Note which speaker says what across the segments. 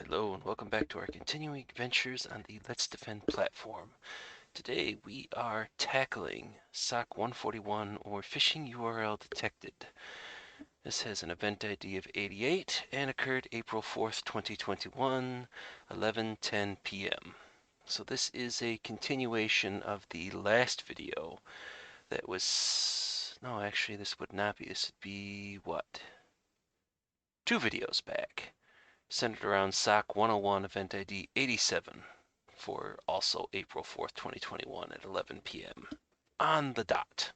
Speaker 1: Hello and welcome back to our continuing adventures on the Let's Defend platform. Today we are tackling SOC141 or Phishing URL Detected. This has an event ID of 88 and occurred April 4th, 2021, 11:10 p.m. So this is a continuation of the last video that was... No, actually this would not be. This would be what? 2 videos back. Centered around SOC 101 event ID 87 for also April 4th, 2021 at 11 p.m. on the dot.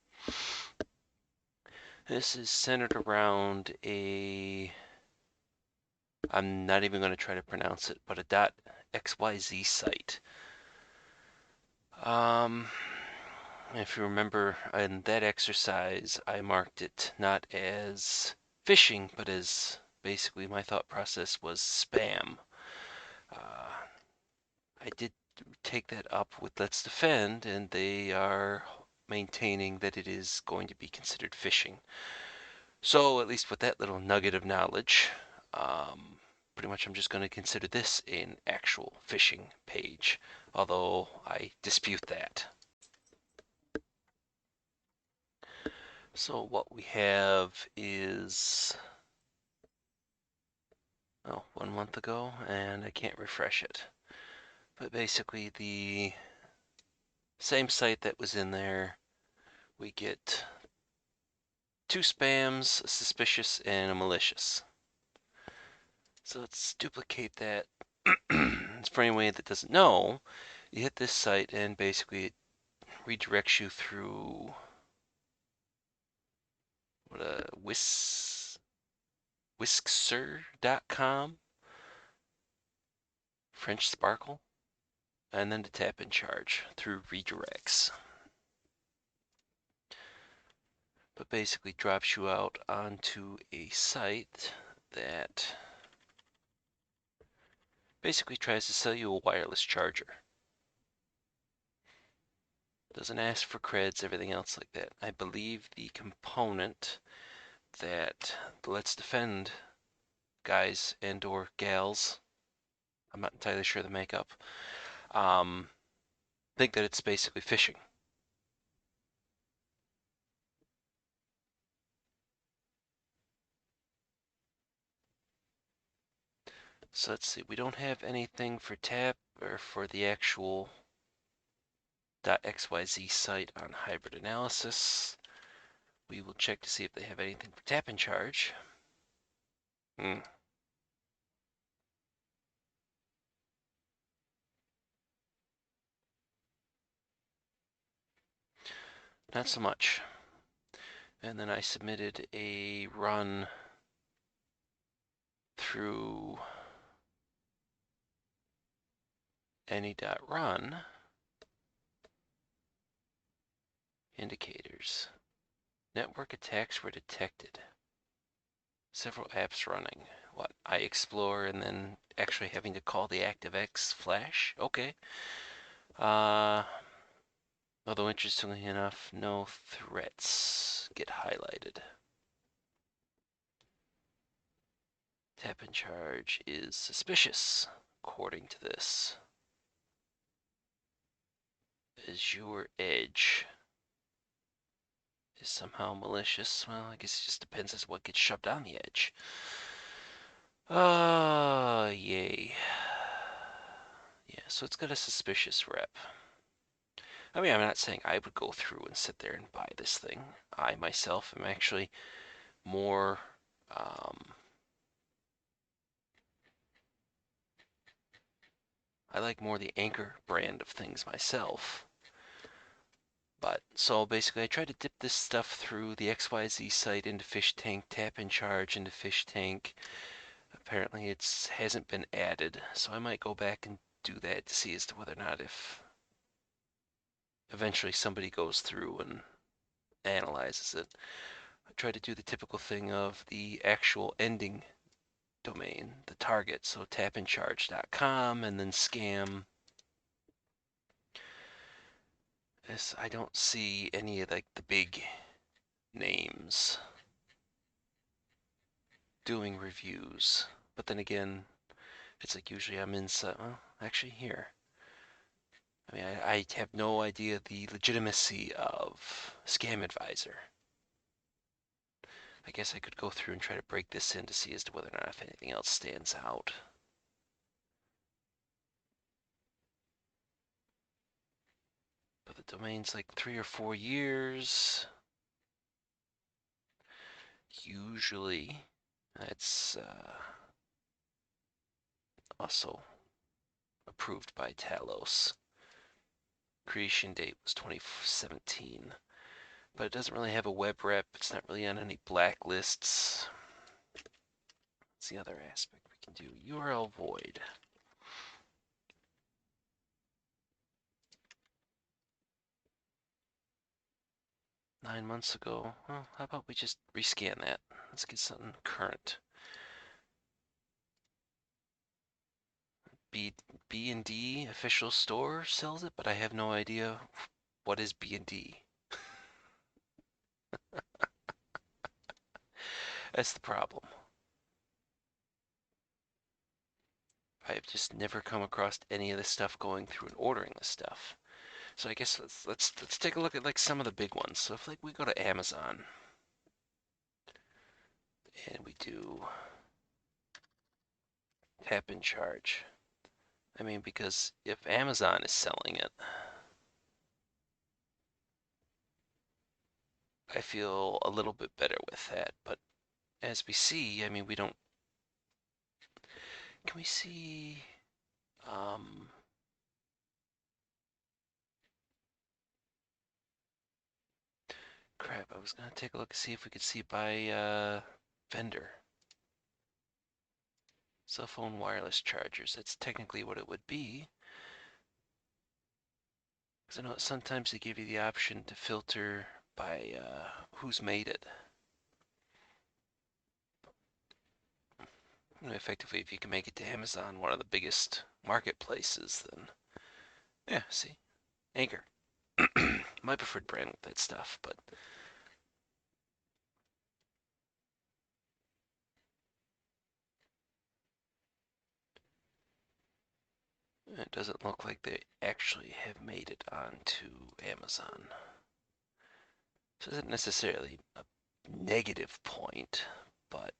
Speaker 1: This is centered around I'm not even going to try to pronounce it, but a .xyz site. If you remember in that exercise, I marked it not as phishing, but as basically my thought process was spam. I did take that up with Let's Defend, and they are maintaining that it is going to be considered phishing. So, at least with that little nugget of knowledge, pretty much I'm just going to consider this an actual phishing page, although I dispute that. So what we have is, 1 month ago, and I can't refresh it. But basically the same site that was in there, we get 2 spams, a suspicious, and a malicious. So let's duplicate that. For anyone that doesn't know, you hit this site and basically it redirects you through whiskser.com, French Sparkle, and then to tap in charge through redirects. But basically drops you out onto a site that basically tries to sell you a wireless charger. Doesn't ask for creds, everything else like that. I believe the component that the Let's Defend guys and or gals, I'm not entirely sure the makeup, think that it's basically phishing. So let's see, we don't have anything for tap or for the actual .xyz site on hybrid analysis. We will check to see if they have anything for tap in charge. Not so much. And then I submitted a run through any.run indicators. Network attacks were detected. Several apps running. What? iExplore and then actually having to call the ActiveX flash? Okay. Although interestingly enough, no threats get highlighted. Tap in charge is suspicious, according to this. Azure Edge is somehow malicious. Well, I guess it just depends as what gets shoved on the edge. Yay. Yeah, so it's got a suspicious rep. I mean, I'm not saying I would go through and sit there and buy this thing. I myself am actually more I like more the Anchor brand of things myself. But so basically I tried to dip this stuff through the XYZ site into Fish Tank, tap in charge into Fish Tank. Apparently it hasn't been added, so I might go back and do that to see as to whether or not if eventually somebody goes through and analyzes it. I try to do the typical thing of the actual ending domain, the target, so tapincharge.com and then scam. This, I don't see any of like the big names doing reviews, but then again, It's like usually I'm inside. Well, actually here. I mean, I have no idea the legitimacy of Scam Advisor. I guess I could go through and try to break this in to see as to whether or not if anything else stands out. But the domain's like 3 or 4 years. Usually, it's also approved by Talos. Creation date was 2017, but it doesn't really have a web rep. It's not really on any blacklists. That's the other aspect we can do. URL void. Nine months ago. Well, how about we just rescan that? Let's get something current. B&D official store sells it, but I have no idea what is B&D. That's the problem. I've just never come across any of this stuff going through and ordering this stuff. So I guess let's take a look at like some of the big ones. So if like we go to Amazon and we do tap and charge. I mean, because if Amazon is selling it, I feel a little bit better with that. But as we see, I mean, we don't. Can we see? Crap, I was gonna take a look and see if we could see by vendor. Cell phone wireless chargers. That's technically what it would be. Because I know sometimes they give you the option to filter by who's made it. And effectively, if you can make it to Amazon, one of the biggest marketplaces, then yeah, see, Anchor. My preferred brand with that stuff, but it doesn't look like they actually have made it onto Amazon. So it isn't necessarily a negative point, but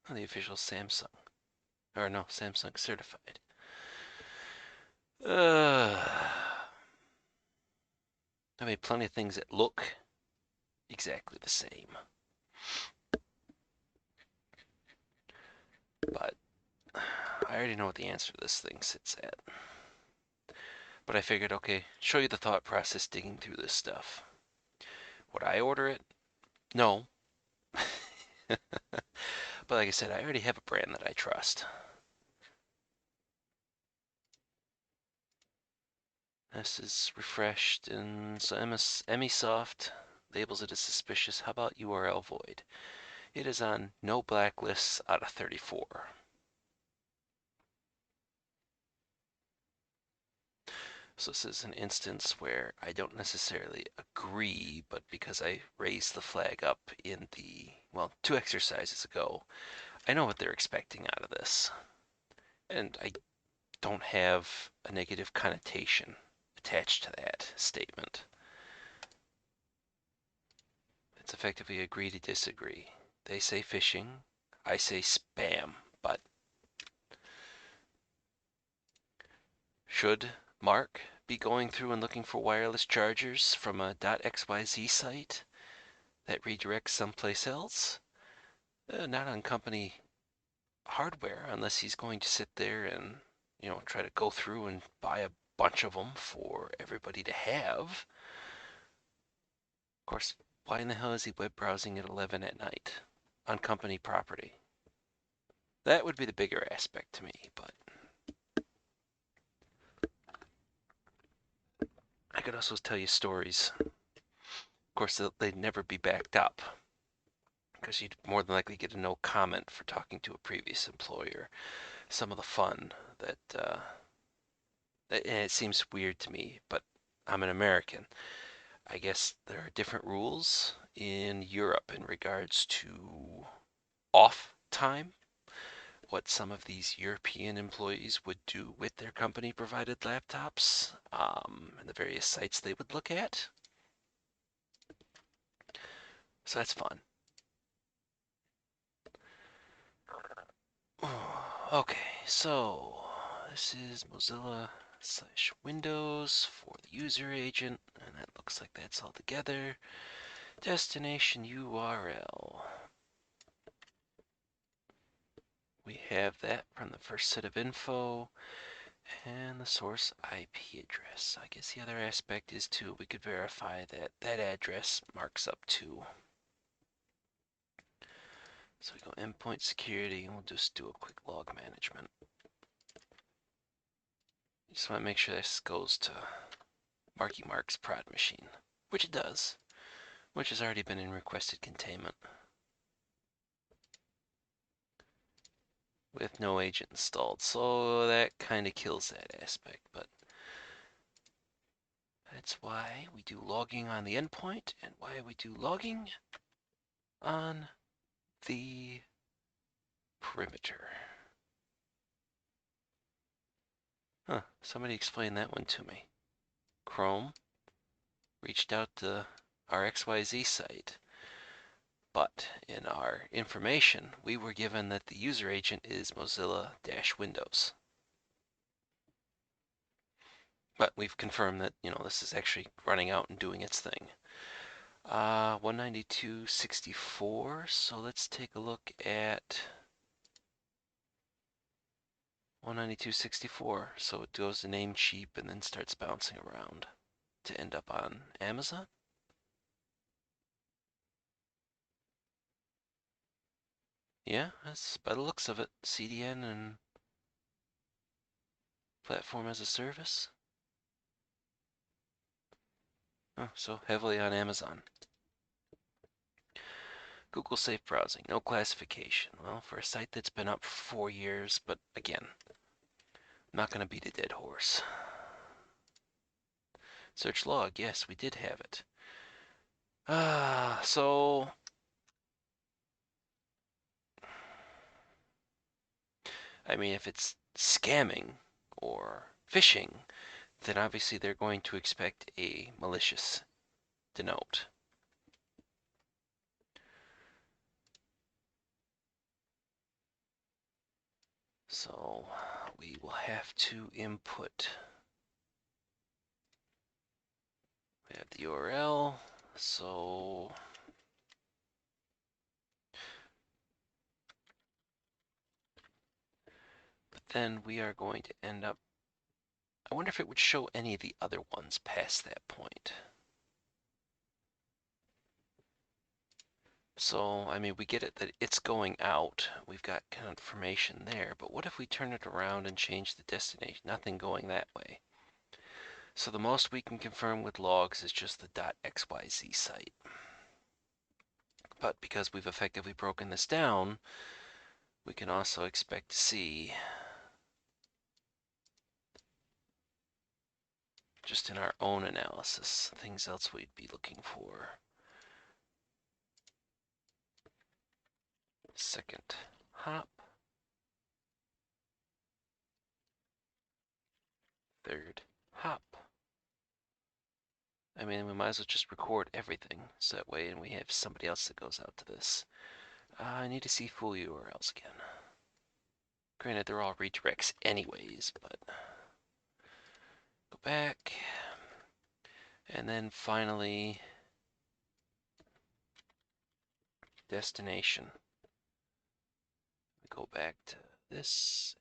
Speaker 1: the official Samsung, or no, Samsung certified. I mean, plenty of things that look exactly the same. But I already know what the answer to this thing sits at. But I figured, okay, show you the thought process digging through this stuff. Would I order it? No. But like I said, I already have a brand that I trust. This is refreshed, and so Emisoft labels it as suspicious. How about URL void? It is on no blacklists out of 34. So this is an instance where I don't necessarily agree, but because I raised the flag up in the, well, 2 exercises ago, I know what they're expecting out of this. And I don't have a negative connotation attached to that statement. It's effectively agree to disagree. They say phishing, I say spam, but should Mark be going through and looking for wireless chargers from a .xyz site that redirects someplace else? Not on company hardware, unless he's going to sit there and, try to go through and buy a bunch of them for everybody to have. Of course, why in the hell is he web browsing at 11 at night on company property? That would be the bigger aspect to me, but I could also tell you stories. Of course, they'd never be backed up because you'd more than likely get a no comment for talking to a previous employer. Some of the fun that, and it seems weird to me, but I'm an American. I guess there are different rules in Europe in regards to off time, what some of these European employees would do with their company-provided laptops, and the various sites they would look at. So that's fun. Okay, so this is Mozilla/Windows for the user agent, and that looks like that's all together. Destination URL. We have that from the first set of info, and the source IP address. I guess the other aspect is too, we could verify that that address marks up to. So we go endpoint security, and we'll just do a quick log management. Just want to make sure this goes to Marky Mark's prod machine, which it does, which has already been in requested containment with no agent installed. So that kind of kills that aspect, but that's why we do logging on the endpoint and why we do logging on the perimeter. Huh, somebody explain that one to me. Chrome reached out to our XYZ site, but in our information, we were given that the user agent is Mozilla-Windows. But we've confirmed that, this is actually running out and doing its thing. 192.64, so let's take a look at 192.64. So it goes to Namecheap and then starts bouncing around to end up on Amazon. Yeah, that's by the looks of it. CDN and platform as a service. Oh, so heavily on Amazon. Google Safe Browsing, no classification. Well, for a site that's been up for 4 years, but again, I'm not going to beat a dead horse. Search log, yes, we did have it. So I mean, if it's scamming or phishing, then obviously they're going to expect a malicious denote. So we will have to input. We have the URL, so but then we are going to end up, I wonder if it would show any of the other ones past that point. So, I mean, we get it that it's going out. We've got confirmation there, but what if we turn it around and change the destination? Nothing going that way. So the most we can confirm with logs is just the .xyz site. But because we've effectively broken this down, we can also expect to see, just in our own analysis, things else we'd be looking for. Second hop. Third hop. I mean, we might as well just record everything, so that way, and we have somebody else that goes out to this. I need to see full URLs again. Granted, they're all redirects anyways, but go back. And then finally, destination. We go back to this,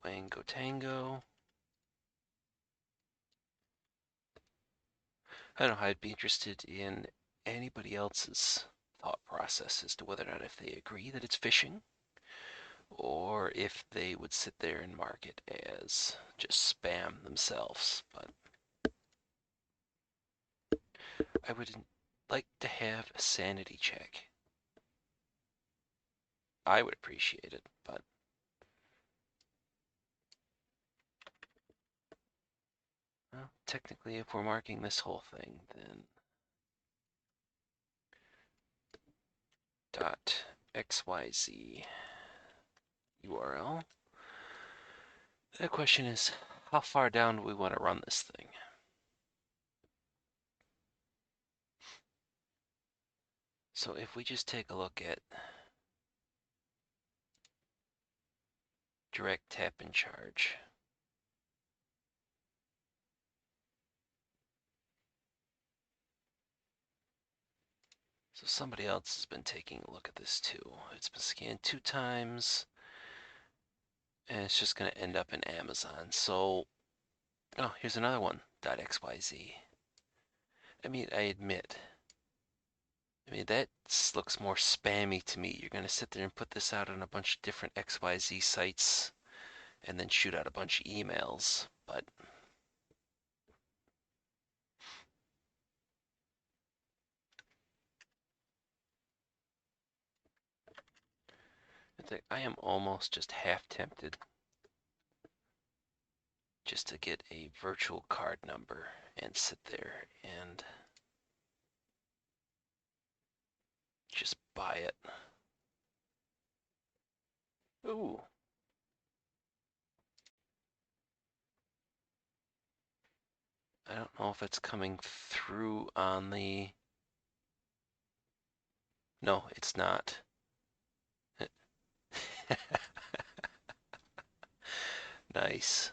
Speaker 1: Wango Tango. I don't know, I'd be interested in anybody else's thought process as to whether or not if they agree that it's phishing, or if they would sit there and mark it as just spam themselves. But I would like to have a sanity check. I would appreciate it, but well, technically if we're marking this whole thing, then .xyz URL. The question is, how far down do we want to run this thing? So if we just take a look at direct tap and charge. So somebody else has been taking a look at this too. It's been scanned 2 times, and it's just going to end up in Amazon. So, oh, here's another one, .xyz. I mean, that looks more spammy to me. You're going to sit there and put this out on a bunch of different XYZ sites and then shoot out a bunch of emails. But I am almost just half tempted just to get a virtual card number and sit there and just buy it. Ooh. I don't know if it's coming through on the... No, it's not. Nice.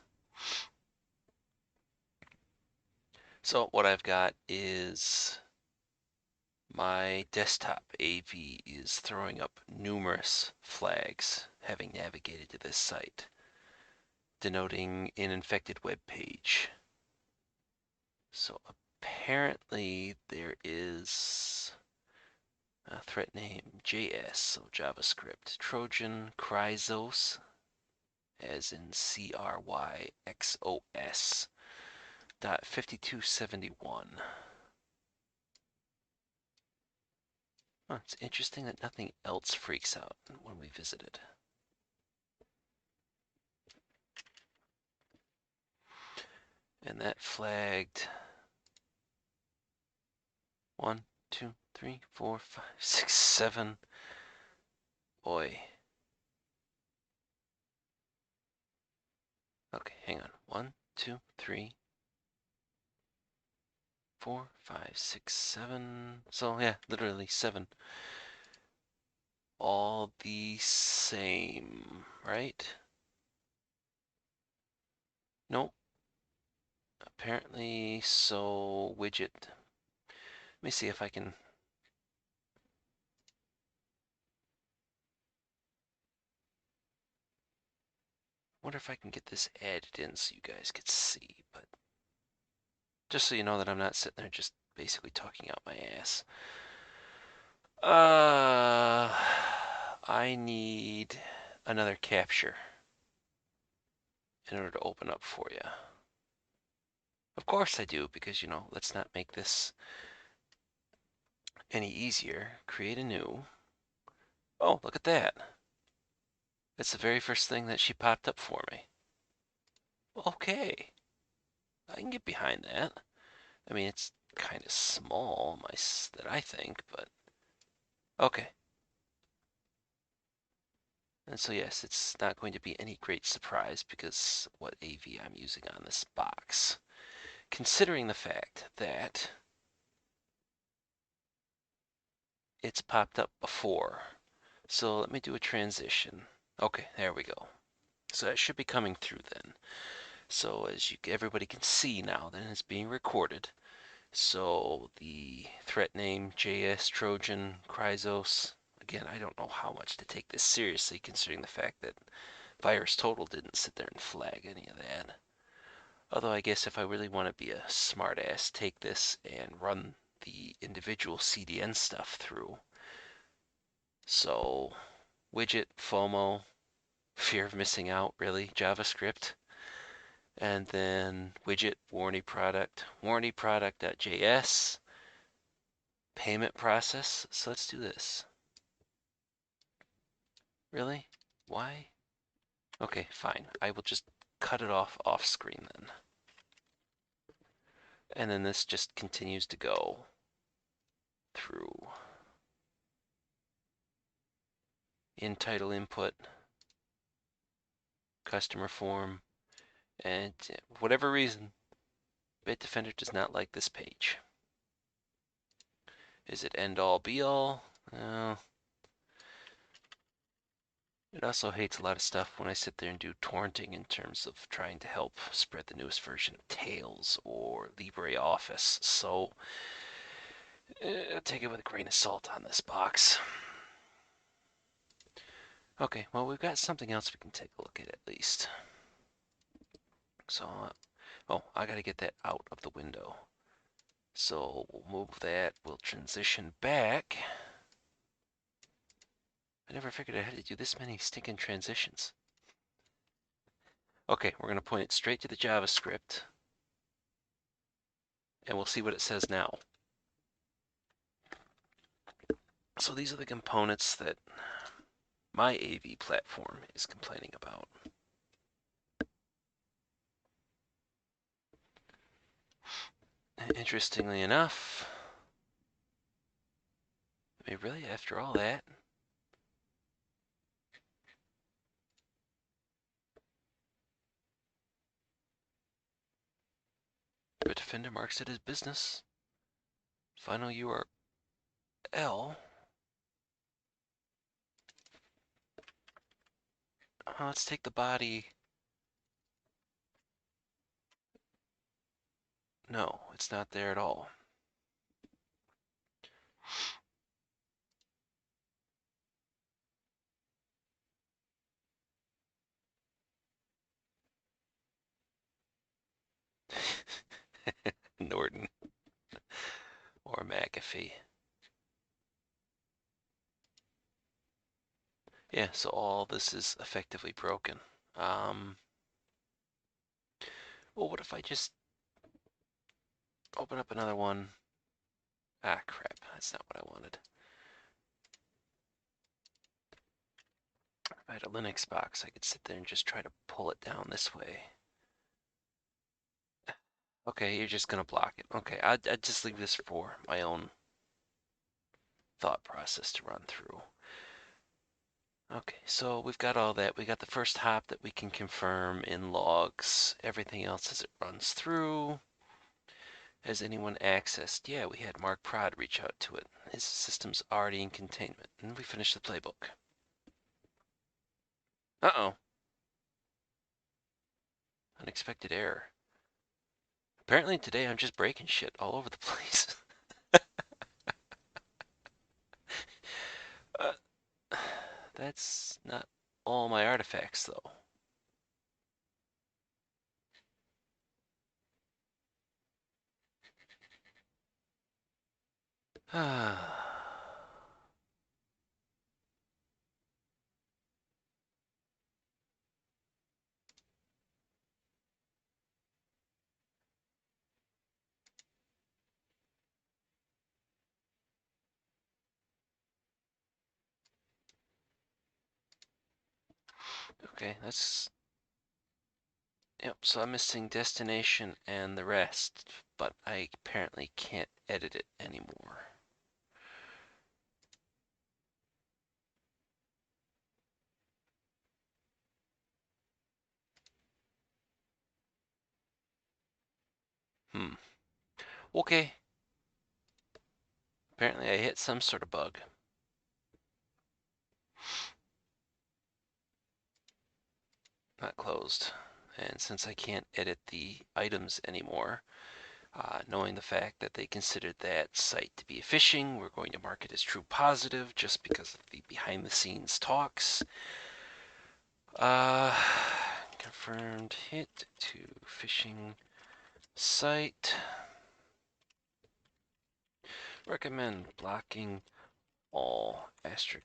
Speaker 1: So what I've got is my desktop AV is throwing up numerous flags having navigated to this site, denoting an infected web page. So apparently there is a threat name JS, so JavaScript, Trojan Chrysos, as in CRYXOS, .5271. Oh, it's interesting that nothing else freaks out when we visit it. And that flagged 1, 2, 3, 4, 5, 6, 7. Boy. Okay, hang on. 1, 2, 3, 4, 5, 6, 7. So yeah, literally 7. All the same, right? Nope. Apparently so. Widget. Let me see if I can... wonder if I can get this added in so you guys could see, but just so you know that I'm not sitting there just basically talking out my ass. I need another capture in order to open up for you. Of course I do, because, let's not make this any easier. Create a new. Oh, look at that. That's the very first thing that she popped up for me. Okay. I can get behind that. I mean, it's kind of small, that I think, but okay. And so yes, it's not going to be any great surprise because what AV I'm using on this box. Considering the fact that it's popped up before. So let me do a transition. Okay, there we go. So that should be coming through then. So as everybody can see now, then it's being recorded. So the threat name JS Trojan Chrysos. Again, I don't know how much to take this seriously considering the fact that VirusTotal didn't sit there and flag any of that. Although I guess if I really want to be a smartass, take this and run the individual CDN stuff through. So widget, FOMO, fear of missing out, really, JavaScript. And then widget, warranty product.js, payment process. So let's do this. Really? Why? Okay, fine. I will just cut it off screen then. And then this just continues to go through in title input, customer form, and for whatever reason, Bitdefender does not like this page. Is it end all be all? It also hates a lot of stuff when I sit there and do torrenting in terms of trying to help spread the newest version of Tails or LibreOffice. So take it with a grain of salt on this box. Okay, well, we've got something else we can take a look at least. So, oh, I gotta get that out of the window. So we'll move that, we'll transition back. I never figured I had to do this many stinking transitions. Okay, we're gonna point it straight to the JavaScript, and we'll see what it says now. So these are the components that my AV platform is complaining about. Interestingly enough, I mean, really, after all that, Bitdefender marks it as business. Final URL. Let's take the body. No, it's not there at all. Norton or McAfee. Yeah, so all this is effectively broken. Well, what if I just open up another one? Ah, crap, that's not what I wanted. If I had a Linux box, I could sit there and just try to pull it down this way. Okay, you're just gonna block it. Okay, I'd just leave this for my own thought process to run through. Okay, so we've got all that. We got the first hop that we can confirm in logs. Everything else as it runs through. Has anyone accessed? Yeah, we had Mark Prod reach out to it. His system's already in containment. And we finished the playbook. Uh-oh. Unexpected error. Apparently today I'm just breaking shit all over the place. That's not all my artifacts, though. Okay, that's... Yep, so I'm missing destination and the rest, but I apparently can't edit it anymore. Okay. Apparently I hit some sort of bug. Not closed. And since I can't edit the items anymore, knowing the fact that they considered that site to be phishing, we're going to mark it as true positive just because of the behind the scenes talks. Confirmed hit to phishing site. Recommend blocking all *xyz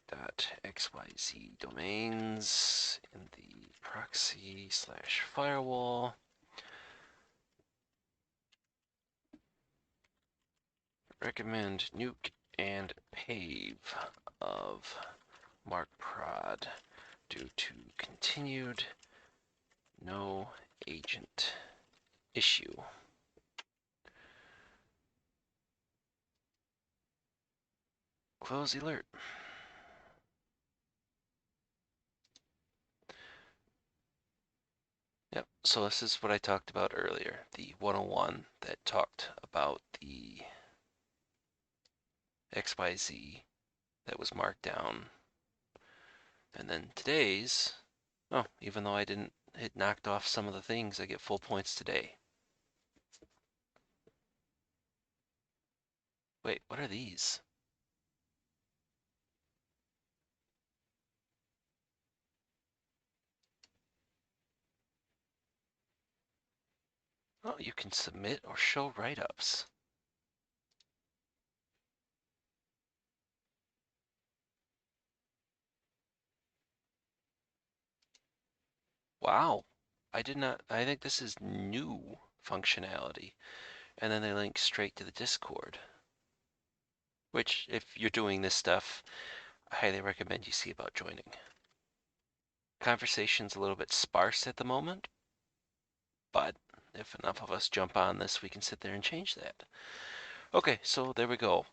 Speaker 1: domains in the proxy/firewall. Recommend nuke and pave of Mark Prod due to continued no agent issue. Close alert. So this is what I talked about earlier, the 101 that talked about the XYZ that was marked down. And then today's, oh, even though I didn't hit knocked off some of the things, I get full points today. Wait, what are these? Oh, you can submit or show write-ups. Wow. I think this is new functionality. And then they link straight to the Discord, which if you're doing this stuff, I highly recommend you see about joining. Conversation's a little bit sparse at the moment, but if enough of us jump on this, we can sit there and change that. Okay, so there we go.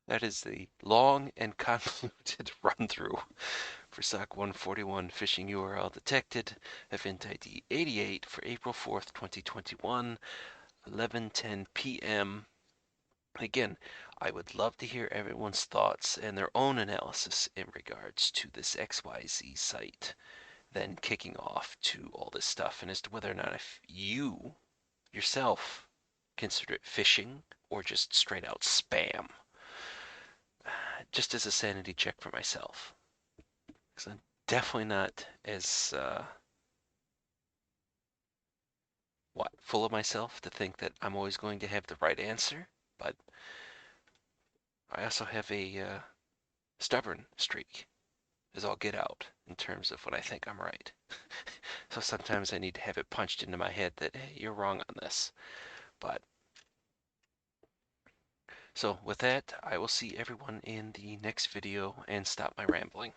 Speaker 1: That is the long and convoluted run through for SOC141 phishing URL detected, EventID 88 for April 4th, 2021, 11:10 p.m. Again, I would love to hear everyone's thoughts and their own analysis in regards to this XYZ site, then kicking off to all this stuff, and as to whether or not if you yourself consider it phishing or just straight out spam, just as a sanity check for myself. Because I'm definitely not as full of myself to think that I'm always going to have the right answer, but I also have a stubborn streak, as all get out, in terms of when I think I'm right. So sometimes I need to have it punched into my head that, hey, you're wrong on this. But so with that, I will see everyone in the next video and stop my rambling.